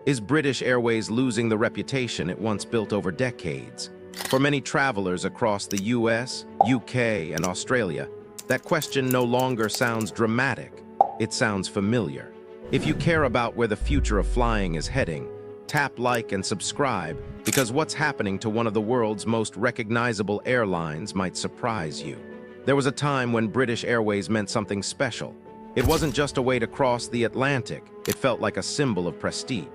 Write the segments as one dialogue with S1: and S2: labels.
S1: Is British Airways losing the reputation it once built over decades? For many travelers across the US, UK, and Australia, that question no longer sounds dramatic, it sounds familiar. If you care about where the future of flying is heading, tap like and subscribe, because what's happening to one of the world's most recognizable airlines might surprise you. There was a time when British Airways meant something special. It wasn't just a way to cross the Atlantic, it felt like a symbol of prestige.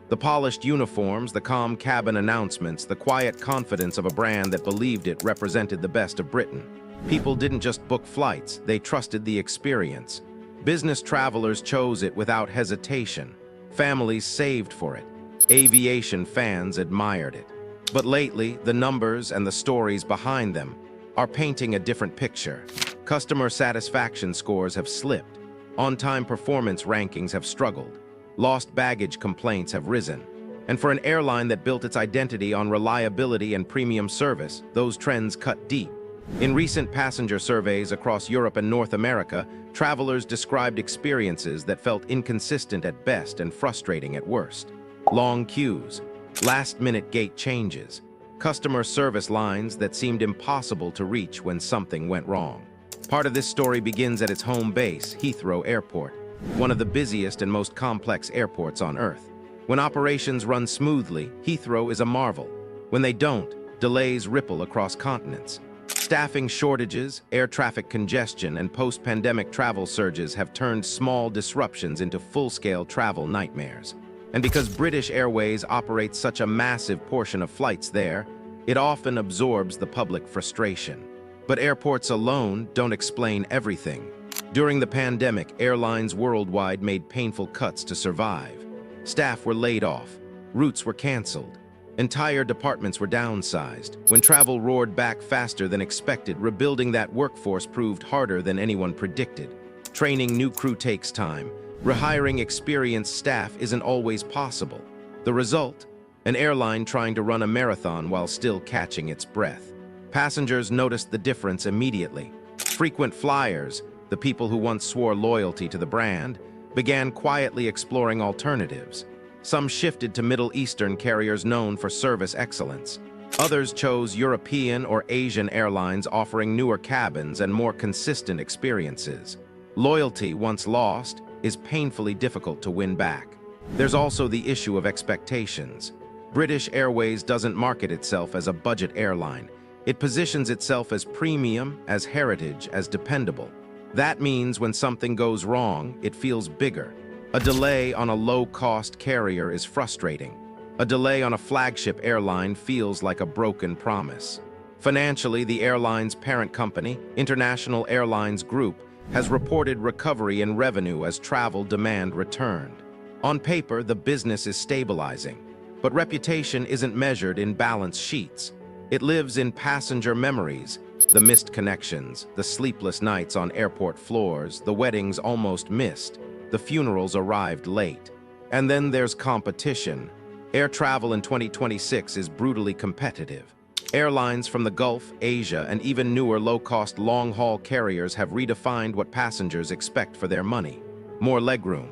S1: The polished uniforms, the calm cabin announcements, the quiet confidence of a brand that believed it represented the best of Britain. People didn't just book flights, they trusted the experience. Business travelers chose it without hesitation. Families saved for it. Aviation fans admired it. But lately, the numbers and the stories behind them are painting a different picture. Customer satisfaction scores have slipped. On-time performance rankings have struggled. Lost baggage complaints have risen. And for an airline that built its identity on reliability and premium service, those trends cut deep. In recent passenger surveys across Europe and North America, travelers described experiences that felt inconsistent at best and frustrating at worst. Long queues, last-minute gate changes, customer service lines that seemed impossible to reach when something went wrong. Part of this story begins at its home base, Heathrow Airport, one of the busiest and most complex airports on Earth. When operations run smoothly, Heathrow is a marvel. When they don't, delays ripple across continents. Staffing shortages, air traffic congestion, and post-pandemic travel surges have turned small disruptions into full-scale travel nightmares. And because British Airways operates such a massive portion of flights there, it often absorbs the public frustration. But airports alone don't explain everything. During the pandemic, airlines worldwide made painful cuts to survive. Staff were laid off, routes were canceled, entire departments were downsized. When travel roared back faster than expected, rebuilding that workforce proved harder than anyone predicted. Training new crew takes time. Rehiring experienced staff isn't always possible. The result? An airline trying to run a marathon while still catching its breath. Passengers noticed the difference immediately. Frequent flyers, the people who once swore loyalty to the brand, began quietly exploring alternatives. Some shifted to Middle Eastern carriers known for service excellence. Others chose European or Asian airlines offering newer cabins and more consistent experiences. Loyalty, once lost, is painfully difficult to win back. There's also the issue of expectations. British Airways doesn't market itself as a budget airline. It positions itself as premium, as heritage, as dependable. That means when something goes wrong, it feels bigger. A delay on a low-cost carrier is frustrating. A delay on a flagship airline feels like a broken promise. Financially, the airline's parent company, International Airlines Group, has reported recovery in revenue as travel demand returned. On paper, the business is stabilizing, but reputation isn't measured in balance sheets. It lives in passenger memories, the missed connections, the sleepless nights on airport floors, the weddings almost missed, the funerals arrived late. And then there's competition. Air travel in 2026 is brutally competitive. Airlines from the Gulf, Asia, and even newer low-cost long-haul carriers have redefined what passengers expect for their money. More legroom,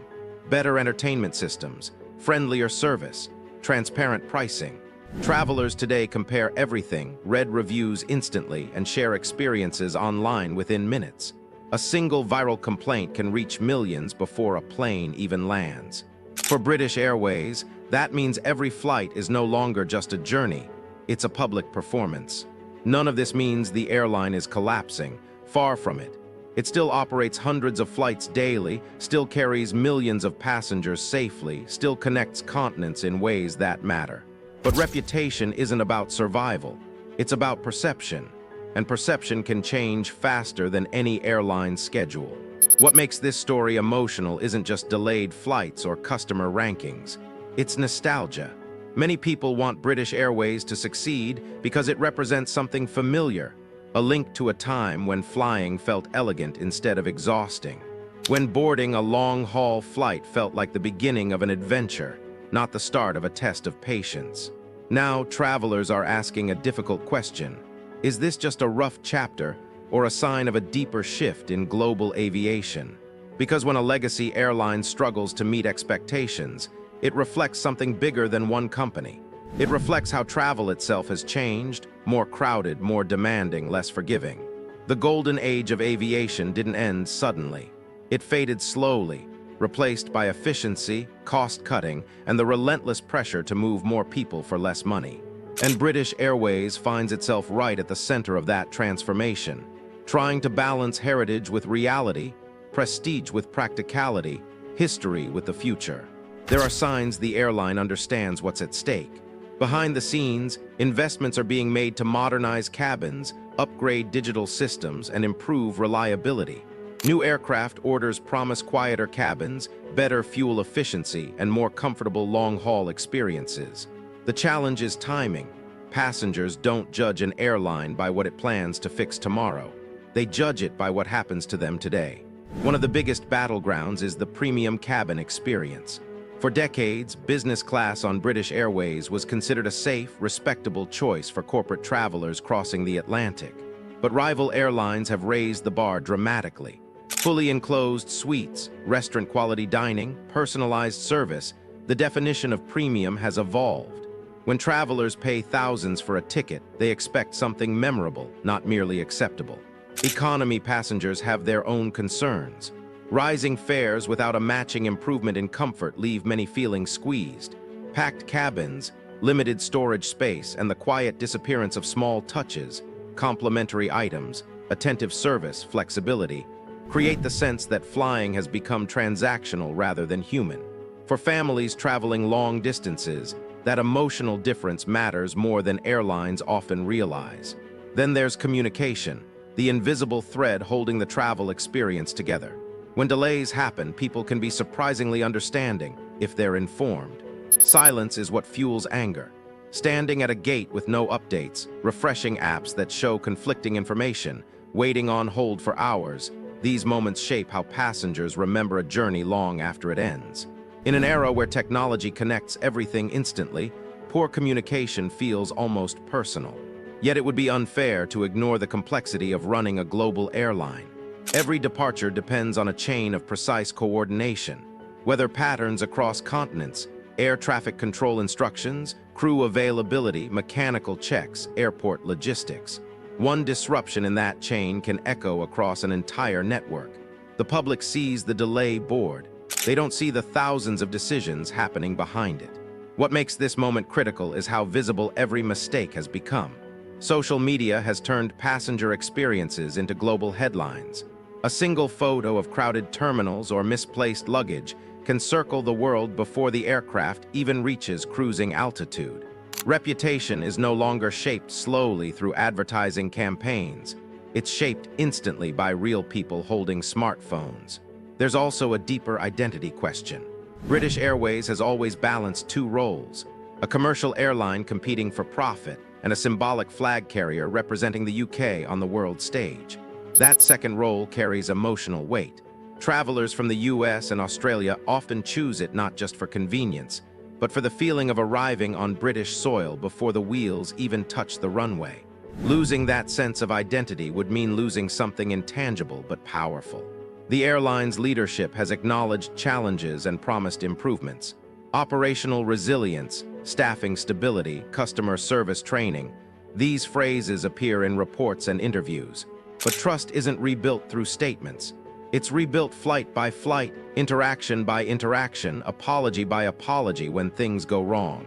S1: better entertainment systems, friendlier service, transparent pricing. Travelers today compare everything, read reviews instantly, and share experiences online within minutes. A single viral complaint can reach millions before a plane even lands. For British Airways, that means every flight is no longer just a journey. It's a public performance. None of this means the airline is collapsing. Far from it. It still operates hundreds of flights daily, still carries millions of passengers safely, still connects continents in ways that matter. But reputation isn't about survival. It's about perception. And perception can change faster than any airline's schedule. What makes this story emotional isn't just delayed flights or customer rankings. It's nostalgia. Many people want British Airways to succeed because it represents something familiar, a link to a time when flying felt elegant instead of exhausting, when boarding a long-haul flight felt like the beginning of an adventure, not the start of a test of patience. Now, travelers are asking a difficult question. Is this just a rough chapter or a sign of a deeper shift in global aviation? Because when a legacy airline struggles to meet expectations, It reflects something bigger than one company. It reflects how travel itself has changed, more crowded, more demanding, less forgiving. The golden age of aviation didn't end suddenly. It faded slowly, replaced by efficiency, cost-cutting, and the relentless pressure to move more people for less money. And British Airways finds itself right at the center of that transformation, trying to balance heritage with reality, prestige with practicality, history with the future. There are signs the airline understands what's at stake. Behind the scenes, investments are being made to modernize cabins, upgrade digital systems, and improve reliability. New aircraft orders promise quieter cabins, better fuel efficiency, and more comfortable long-haul experiences. The challenge is timing. Passengers don't judge an airline by what it plans to fix tomorrow. They judge it by what happens to them today. One of the biggest battlegrounds is the premium cabin experience. For decades, business class on British Airways was considered a safe, respectable choice for corporate travelers crossing the Atlantic. But rival airlines have raised the bar dramatically. Fully enclosed suites, restaurant-quality dining, personalized service, the definition of premium has evolved. When travelers pay thousands for a ticket, they expect something memorable, not merely acceptable. Economy passengers have their own concerns. Rising fares without a matching improvement in comfort leave many feeling squeezed. Packed cabins, limited storage space, and the quiet disappearance of small touches, complimentary items, attentive service, flexibility, create the sense that flying has become transactional rather than human. For families traveling long distances, that emotional difference matters more than airlines often realize. Then there's communication, the invisible thread holding the travel experience together. When delays happen, people can be surprisingly understanding if they're informed. Silence is what fuels anger. Standing at a gate with no updates, refreshing apps that show conflicting information, waiting on hold for hours, these moments shape how passengers remember a journey long after it ends. In an era where technology connects everything instantly, poor communication feels almost personal. Yet it would be unfair to ignore the complexity of running a global airline. Every departure depends on a chain of precise coordination. Weather patterns across continents, air traffic control instructions, crew availability, mechanical checks, airport logistics. One disruption in that chain can echo across an entire network. The public sees the delay board. They don't see the thousands of decisions happening behind it. What makes this moment critical is how visible every mistake has become. Social media has turned passenger experiences into global headlines. A single photo of crowded terminals or misplaced luggage can circle the world before the aircraft even reaches cruising altitude. Reputation is no longer shaped slowly through advertising campaigns. It's shaped instantly by real people holding smartphones. There's also a deeper identity question. British Airways has always balanced two roles: a commercial airline competing for profit and a symbolic flag carrier representing the UK on the world stage. That second role carries emotional weight. Travelers from the US and Australia often choose it not just for convenience, but for the feeling of arriving on British soil before the wheels even touch the runway. Losing that sense of identity would mean losing something intangible but powerful. The airline's leadership has acknowledged challenges and promised improvements. Operational resilience, staffing stability, customer service training, these phrases appear in reports and interviews. But trust isn't rebuilt through statements. It's rebuilt flight by flight, interaction by interaction, apology by apology when things go wrong.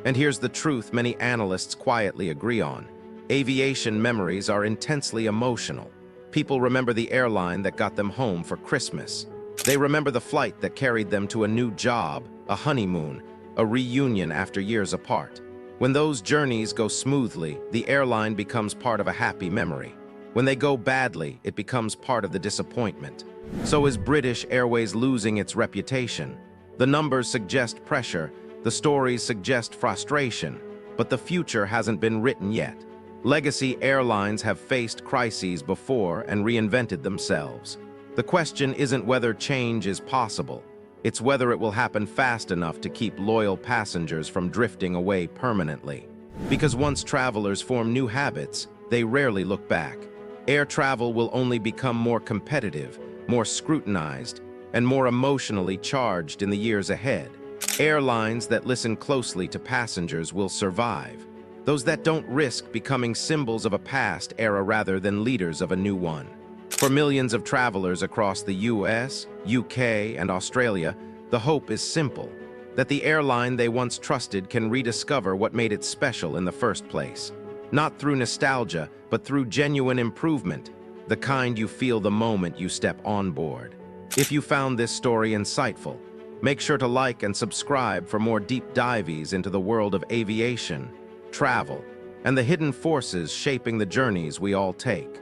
S1: And here's the truth many analysts quietly agree on. Aviation memories are intensely emotional. People remember the airline that got them home for Christmas. They remember the flight that carried them to a new job, a honeymoon, a reunion after years apart. When those journeys go smoothly, the airline becomes part of a happy memory. When they go badly, it becomes part of the disappointment. So is British Airways losing its reputation? The numbers suggest pressure, the stories suggest frustration, but the future hasn't been written yet. Legacy airlines have faced crises before and reinvented themselves. The question isn't whether change is possible, it's whether it will happen fast enough to keep loyal passengers from drifting away permanently. Because once travelers form new habits, they rarely look back. Air travel will only become more competitive, more scrutinized, and more emotionally charged in the years ahead. Airlines that listen closely to passengers will survive. Those that don't risk becoming symbols of a past era rather than leaders of a new one. For millions of travelers across the US, UK, and Australia, the hope is simple, that the airline they once trusted can rediscover what made it special in the first place. Not through nostalgia, but through genuine improvement, the kind you feel the moment you step on board. If you found this story insightful, make sure to like and subscribe for more deep dives into the world of aviation, travel, and the hidden forces shaping the journeys we all take.